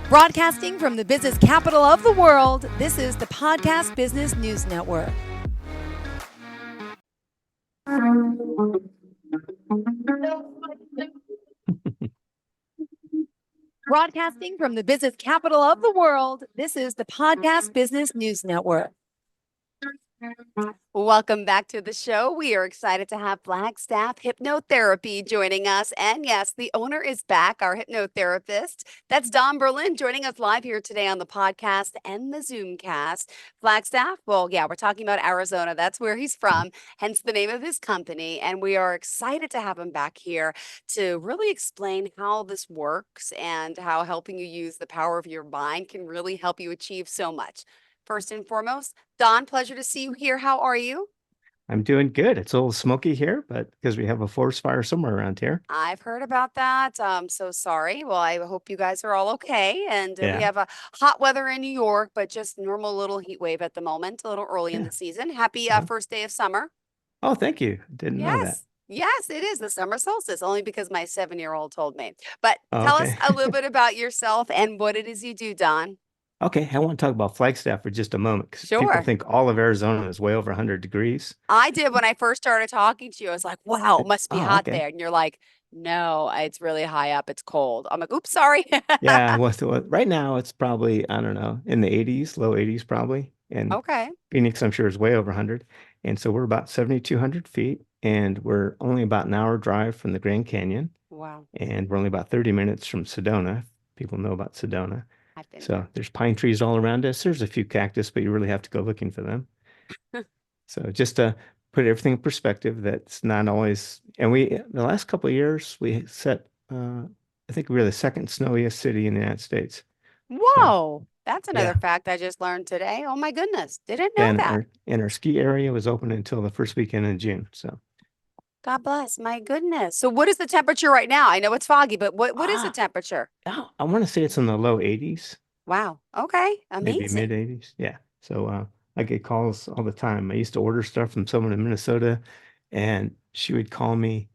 Broadcasting from the business capital of the world, this is the Podcast Business News Network. Broadcasting from the business capital of the world, this is the Podcast Business News Network. Welcome back to the show. We are excited to have Flagstaff Hypnotherapy joining us. And yes, the owner is back, our hypnotherapist. That's Don Berlyn joining us live here today on the podcast and the Zoomcast. Flagstaff, well, yeah, we're talking about Arizona. That's where he's from, hence the name of his company. And we are excited to have him back here to really explain how this works and how helping you use the power of your mind can really help you achieve so much. First and foremost, Don, pleasure to see you here. How are you? I'm doing good. It's a little smoky here, but because we have a forest fire somewhere around here. I've heard about that. So sorry. Well, I hope you guys are all okay. And we Yeah. have a hot weather in New York, but just normal little heat wave at the moment, a little early in Yeah. the season. Happy Uh-huh. first day of summer. Oh, thank you. Didn't know that. Yes, it is the summer solstice, only because my 7-year-old told me. But Oh, tell us okay. a little bit about yourself and what it is you do, Don. Okay, I want to talk about Flagstaff for just a moment because people Sure. think all of Arizona is way over 100 degrees. I did when I first started talking to you. I was like, wow, it must be Oh, hot okay. there. And you're like, no, it's really high up. It's cold. I'm like, oops, sorry. Yeah, well, so right now it's probably, I don't know, in the 80s, low 80s probably. And Okay. Phoenix, I'm sure, is way over 100. And so we're about 7,200 feet, and we're only about an hour drive from the Grand Canyon, Wow. and we're only about 30 minutes from Sedona. People know about Sedona. I've been So there. there's pine trees all around us. There's a few cactus, but you really have to go looking for them. So just to put everything in perspective, that's not always, and the last couple of years, we set, I think we're the second snowiest city in the United States. Whoa. That's another Yeah. fact I just learned today. Oh my goodness. Didn't know And that. our ski area was open until the first weekend in June. So God bless. My goodness. So what is the temperature right now? I know it's foggy, but what is the temperature? I want to say it's in the low 80s, Wow. Okay. maybe Amazing. mid 80s. Yeah. So I get calls all the time. I used to order stuff from someone in Minnesota, and she would call me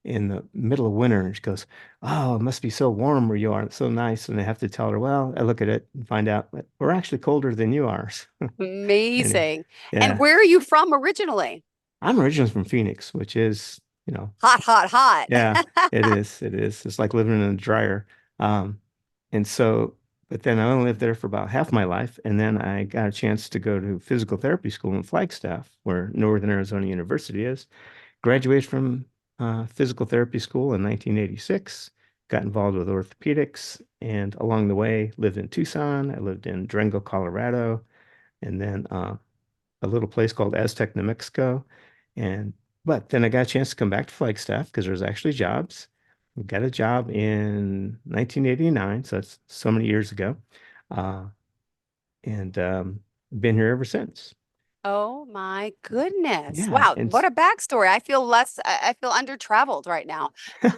in the middle of winter, and she goes, "Oh, it must be so warm where you are. It's so nice." And I have to tell her, "Well, I look at it and find out that we're actually colder than you are." Anyway, Amazing. And yeah. where are you from originally? I'm originally from Phoenix, which is, Hot, hot, hot. yeah, it is. It is. It's like living in a dryer. Um, and so, but then I only lived there for about half my life. And then I got a chance to go to physical therapy school in Flagstaff, where Northern Arizona University is. Graduated from physical therapy school in 1986, got involved with orthopedics, and along the way lived in Tucson. I lived in Durango, Colorado, and then a little place called Aztec, New Mexico. And but then I got a chance to come back to Flagstaff because there's actually jobs. Got a job in 1989, so that's so many years ago, uh, and been here ever since. Oh my goodness. Yeah, Wow, and what a backstory. I feel under-traveled right now.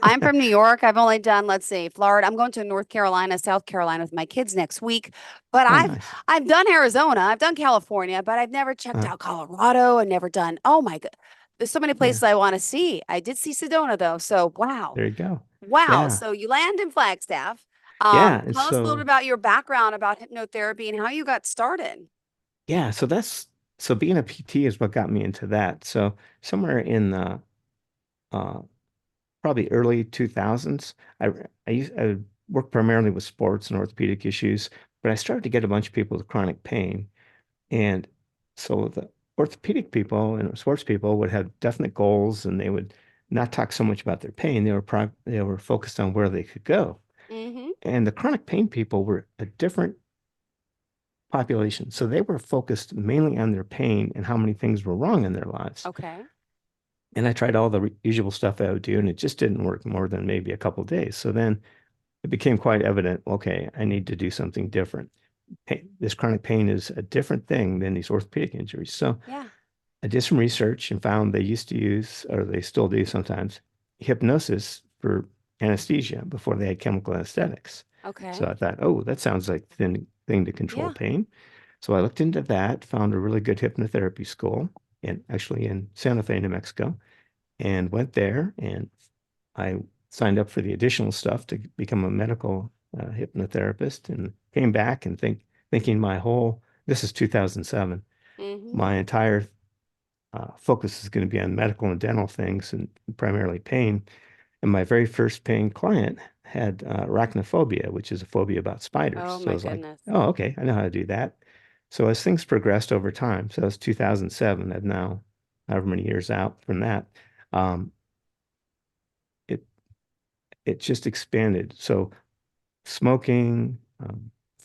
I'm from New York. I've only done, let's see, Florida. I'm going to North Carolina, South Carolina with my kids next week. But oh, I've nice. I've done Arizona, I've done California, but I've never checked Uh, out Colorado. I've never done, oh my God. There's so many yeah, places I want to see. I did see Sedona though. So wow. there you go. Wow. Yeah, So you land in Flagstaff. yeah, and Tell us a little bit so about your background about hypnotherapy and how you got started. yeah, so being a PT is what got me into that. So somewhere in the uh, probably early 2000s. I worked primarily with sports and orthopedic issues, but I started to get a bunch of people with chronic pain. And so the orthopedic people and sports people would have definite goals, and they would not talk so much about their pain. They were focused on where they could go. Mm-hmm. And the chronic pain people were a different population. So they were focused mainly on their pain and how many things were wrong in their lives. Okay. And I tried all the usual stuff I would do, and it just didn't work more than maybe a couple of days. So then it became quite evident, okay, I need to do something different. This chronic pain is a different thing than these orthopedic injuries. So Yeah. I did some research and found they used to use, or they still do sometimes, hypnosis for anesthesia before they had chemical anesthetics. Okay. So I thought, oh, that sounds like the thing to control Yeah. pain. So I looked into that, found a really good hypnotherapy school, and actually in Santa Fe, New Mexico, and went there, and I signed up for the additional stuff to become a medical hypnotherapist, and came back and thinking this is 2007, Mm-hmm. my entire focus is going to be on medical and dental things and primarily pain. And my very first paying client had arachnophobia, which is a phobia about spiders. Oh So I my was like, goodness. oh, okay, I know how to do that. So as things progressed over time, so that's 2007, and now however many years out from that, um, it it just expanded. So smoking,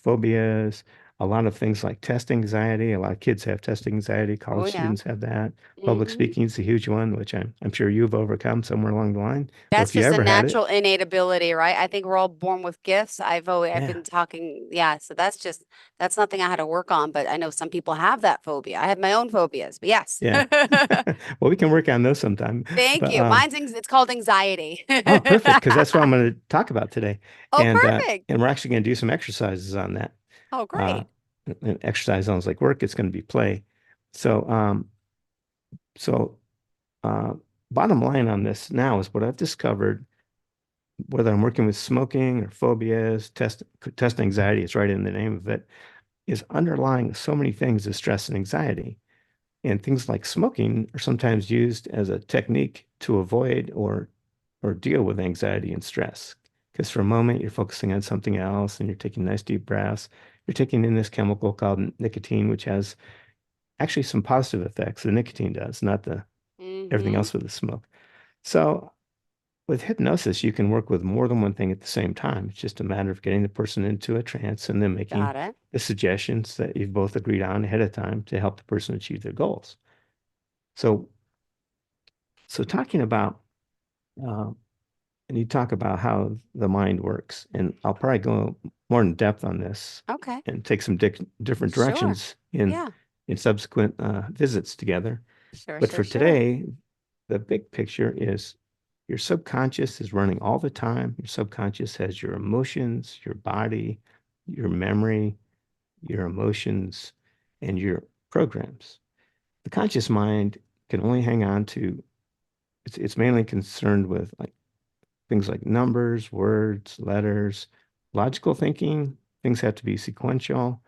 phobias, a lot of things like test anxiety. A lot of kids have test anxiety. Oh College yeah. students have that. Public Mm-hmm. speaking is a huge one, which I'm sure you've overcome somewhere along the line. Or That's if you just a ever had it, natural innate ability, right? I think we're all born with gifts. I've yeah, been talking, yeah. So that's nothing I had to work on, but I know some people have that phobia. I have my own phobias, but yes. yeah. Well, we can work on those sometime. Thank But you. It's called anxiety. oh, perfect, because that's what I'm going to talk about today, Oh, perfect. and we're actually going to do some exercises on that. Oh, Uh, great. and exercise sounds like work. It's going to be play. So, so uh, bottom line on this now is what I've discovered, whether I'm working with smoking or phobias, test anxiety, it's right in the name of it, is underlying so many things as stress and anxiety. And things like smoking are sometimes used as a technique to avoid or deal with anxiety and stress. Because for a moment you're focusing on something else and you're taking nice deep breaths. You're taking in this chemical called nicotine, which has actually some positive effects. The nicotine does, not the everything Mm-hmm. else with the smoke. So with hypnosis, you can work with more than one thing at the same time. It's just a matter of getting the person into a trance and then making Got it. the suggestions that you've both agreed on ahead of time to help the person achieve their goals. So, so talking about, uh, and you talk about how the mind works, and I'll probably go more in depth on this Okay. and take some different Sure. directions Yeah. in subsequent visits together. Sure, But sure, for sure. today, the big picture is your subconscious is running all the time. Your subconscious has your emotions, your body, your memory, your emotions, and your programs. The conscious mind can only hang on to, it's mainly concerned with like things like numbers, words, letters, logical thinking. Things have to be sequential.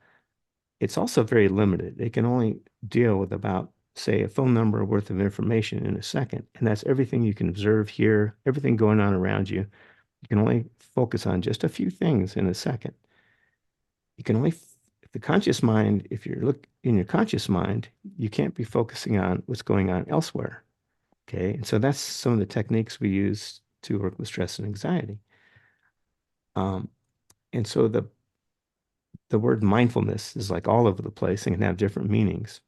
It's also very limited. It can only deal with about, say, a phone number worth of information in a second. And that's everything you can observe here, everything going on around you. You can only focus on just a few things in a second. You can only, if the conscious mind, if you're look in your conscious mind, you can't be focusing on what's going on elsewhere. Okay. And so that's some of the techniques we use to work with stress and anxiety. Um, and so the word mindfulness is like all over the place and can have different meanings.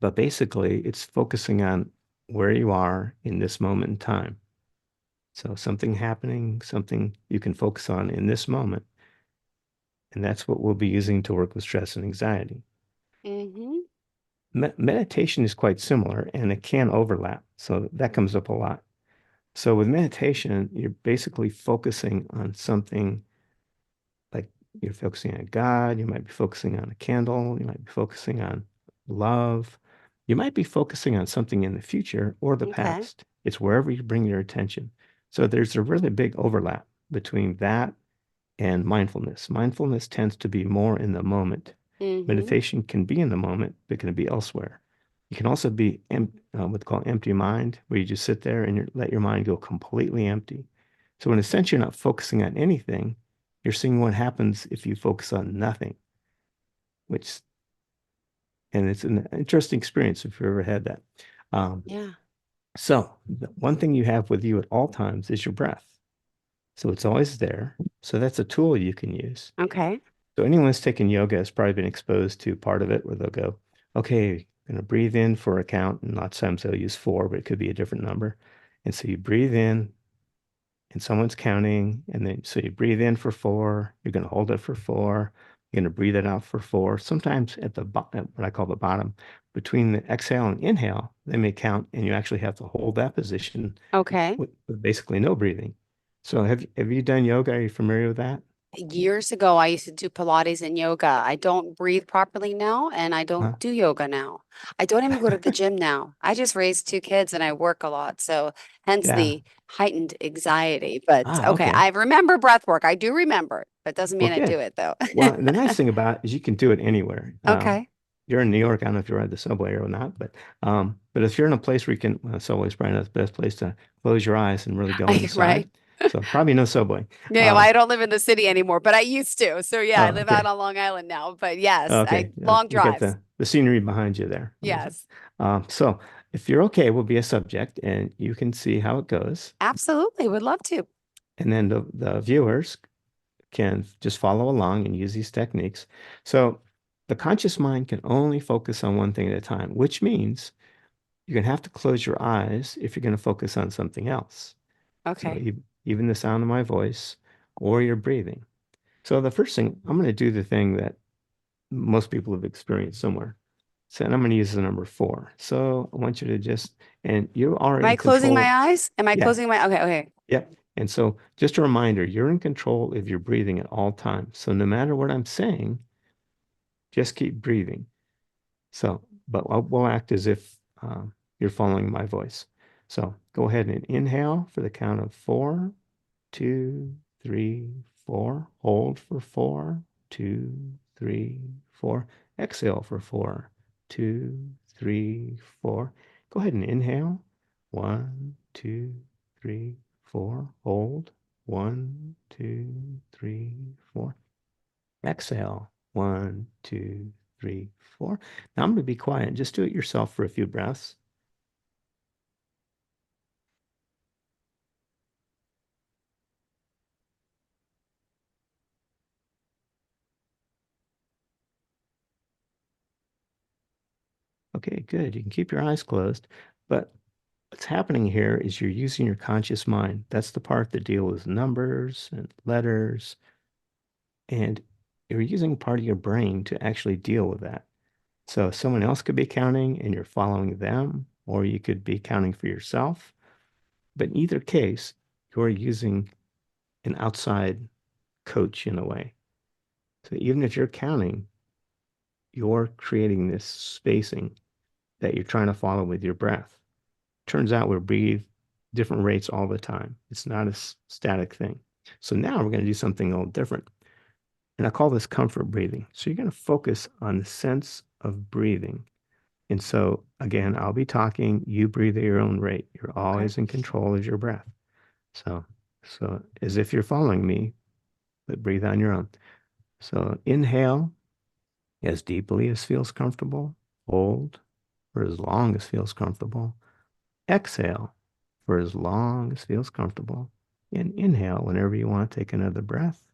But basically, it's focusing on where you are in this moment in time. So something happening, something you can focus on in this moment. And that's what we'll be using to work with stress and anxiety. Mm-hmm. Meditation is quite similar and it can overlap. So that comes up a lot. So with meditation, you're basically focusing on something like you're focusing on God, you might be focusing on a candle, you might be focusing on love, you might be focusing on something in the future or the Okay. past. It's wherever you bring your attention. So there's a really big overlap between that and mindfulness. Mindfulness tends to be more in the moment. Mm-hmm. Meditation can be in the moment, but it can be elsewhere. You can also be what's called empty mind, where you just sit there and let your mind go completely empty. So in a sense, you're not focusing on anything. You're seeing what happens if you focus on nothing, which, and it's an interesting experience if you've ever had that. Um, Yeah. so the one thing you have with you at all times is your breath. So it's always there. So that's a tool you can use. Okay. So anyone who's taken yoga has probably been exposed to part of it where they'll go, okay, I'm going to breathe in for a count. And lots of times they'll use four, but it could be a different number. And so you breathe in and someone's counting. And then so you breathe in for four. You're going to hold it for four. You're going to breathe it out for four. Sometimes at the bottom, what I call the bottom, between the exhale and inhale, they may count and you actually have to hold that position Okay. with basically no breathing. So have you done yoga? Are you familiar with that? Years ago, I used to do Pilates and yoga. I don't breathe properly now, and I Huh? don't do yoga now. I don't even go to the gym now. I just raised two kids and I work a lot. So hence Yeah. the heightened anxiety. But Ah, okay, okay. I remember breath work. I do remember it, but doesn't Well, mean I do good. it though. Well, the nice thing about it is you can do it anywhere. Okay. You're in New York. I don't know if you ride the subway or not, but if you're in a place where you can, subway's probably not the best place to close your eyes and really go inside. Right. So probably no subway. Yeah, well, Um, I don't live in the city anymore, but I used to. So yeah, I oh, live out okay. on Long Island now. But yes, I Okay. long You get drives. the scenery behind you there. Amazing. Yes, So if you're okay, we'll be a subject and you can see how it goes. absolutely. Would love to. And then the viewers can just follow along and use these techniques. So the conscious mind can only focus on one thing at a time, which means you're going to have to close your eyes if you're going to focus on something else. So Okay. even the sound of my voice or your breathing. So the first thing, I'm going to do the thing that most people have experienced somewhere. So, and I'm going to use the number 4. So I want you to just, and you are Am in I closing my control. eyes? Am I Yeah. closing my, okay, okay. Yep. And so just a reminder, you're in control of your breathing at all times. So no matter what I'm saying, just keep breathing. So, but we'll act as if you're following my voice. So go ahead and inhale for the count of 4, 2, 3, 4. Hold for 4, 2, 3, 4. Exhale for 4, 2, 3, 4. Go ahead and inhale. 1, 2, 3, 4. Hold. 1, 2, 3, 4. Exhale. 1, 2, 3, 4. Now I'm going to be quiet. Just do it yourself for a few breaths. Okay, good. You can keep your eyes closed, but what's happening here is you're using your conscious mind. That's the part that deals with numbers and letters, and you're using part of your brain to actually deal with that. So someone else could be counting and you're following them, or you could be counting for yourself. But in either case, you're using an outside coach in a way. So even if you're counting, you're creating this spacing that you're trying to follow with your breath. Turns out we breathe different rates all the time. It's not a static thing. So now we're going to do something a little different. And I call this comfort breathing. So you're going to focus on the sense of breathing. And so again, I'll be talking, you breathe at your own rate. You're Okay. always in control of your breath. So, so as if you're following me, but breathe on your own. So inhale as deeply as feels comfortable. Hold for as long as feels comfortable. Exhale for as long as feels comfortable. And inhale whenever you want to take another breath.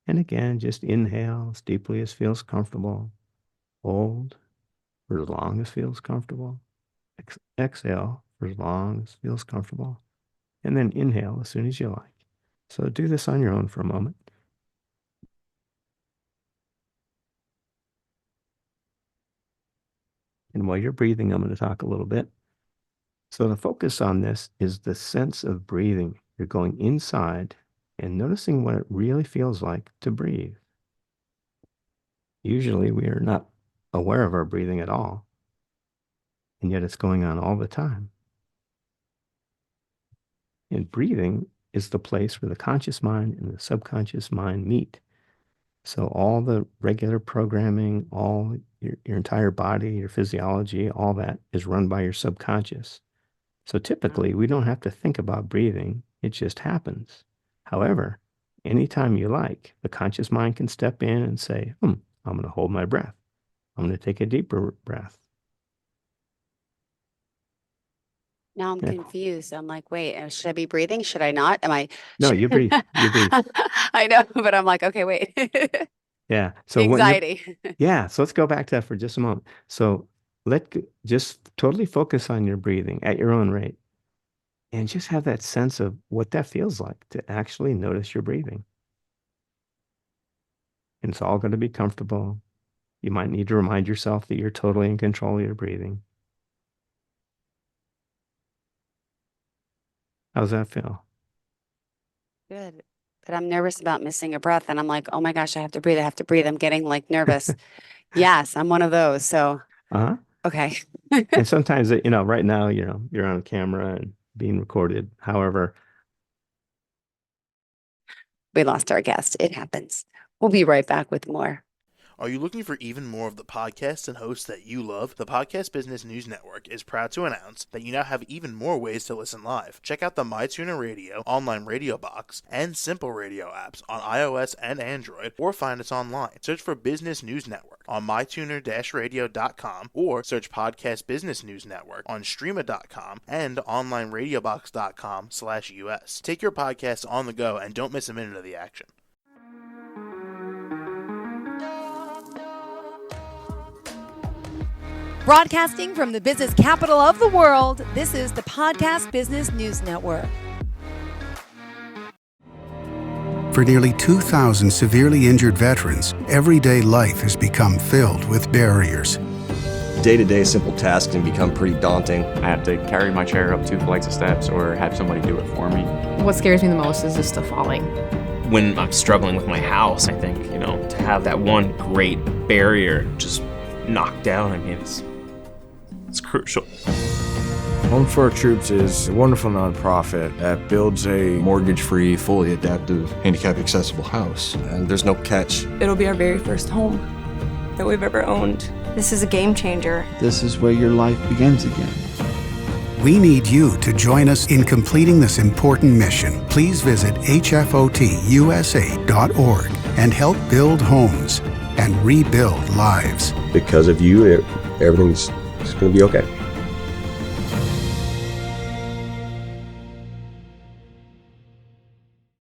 And again, just inhale as deeply as feels comfortable. Hold for as long as feels comfortable. Exhale for as long as feels comfortable. And then inhale as soon as you like. So do this on your own for a moment. And while you're breathing, I'm going to talk a little bit. So the focus on this is the sense of breathing. You're going inside and noticing what it really feels like to breathe. Usually we are not aware of our breathing at all, and yet it's going on all the time. And breathing is the place where the conscious mind and the subconscious mind meet. So all the regular programming, all your entire body, your physiology, all that is run by your subconscious. So typically, we don't have to think about breathing. It just happens. However, anytime you like, the conscious mind can step in and say, I'm going to hold my breath. I'm going to take a deeper breath. Now I'm Yeah. confused. I'm like, wait, should I be breathing? Should I not? Am I? No, you breathe. You breathe. I know, but I'm like, okay, wait. Yeah. So when you're, Anxiety. yeah. So let's go back to that for just a moment. So just totally focus on your breathing at your own rate and just have that sense of what that feels like to actually notice your breathing. And it's all going to be comfortable. You might need to remind yourself that you're totally in control of your breathing. How's that feel? Good. but I'm nervous about missing a breath. And I'm like, oh my gosh, I have to breathe. I have to breathe. I'm getting like nervous. Yes, I'm one of those. So, Uh-huh. okay. And sometimes, right now, you're on camera and being recorded. However, We lost our guest. It happens. We'll be right back with more. Are you looking for even more of the podcasts and hosts that you love? The Podcast Business News Network is proud to announce that you now have even more ways to listen live. Check out the MyTuner Radio, online radio box, and Simple Radio apps on iOS and Android, or find us online. Search for Business News Network on mytuner-radio.com, or search Podcast Business News Network on streama.com and onlineradiobox.com/US. Take your podcast on the go and don't miss a minute of the action. Broadcasting from the business capital of the world, this is the Podcast Business News Network. For nearly 2,000 severely injured veterans, everyday life has become filled with barriers. Day-to-day simple tasks can become pretty daunting. I have to carry my chair up 2 flights of steps or have somebody do it for me. What scares me the most is just the falling. When I'm struggling with my house, I think, to have that one great barrier just knocked down, it's crucial. Home for Our Troops is a wonderful nonprofit that builds a Mortgage-free, fully adaptive, handicap-accessible house. And there's no catch. It'll be our very first home that we've ever owned. This is a game changer. This is where your life begins again. We need you to join us in completing this important mission. Please visit hfotusa.org and help build homes and rebuild lives. Because of you, everything's going to be okay.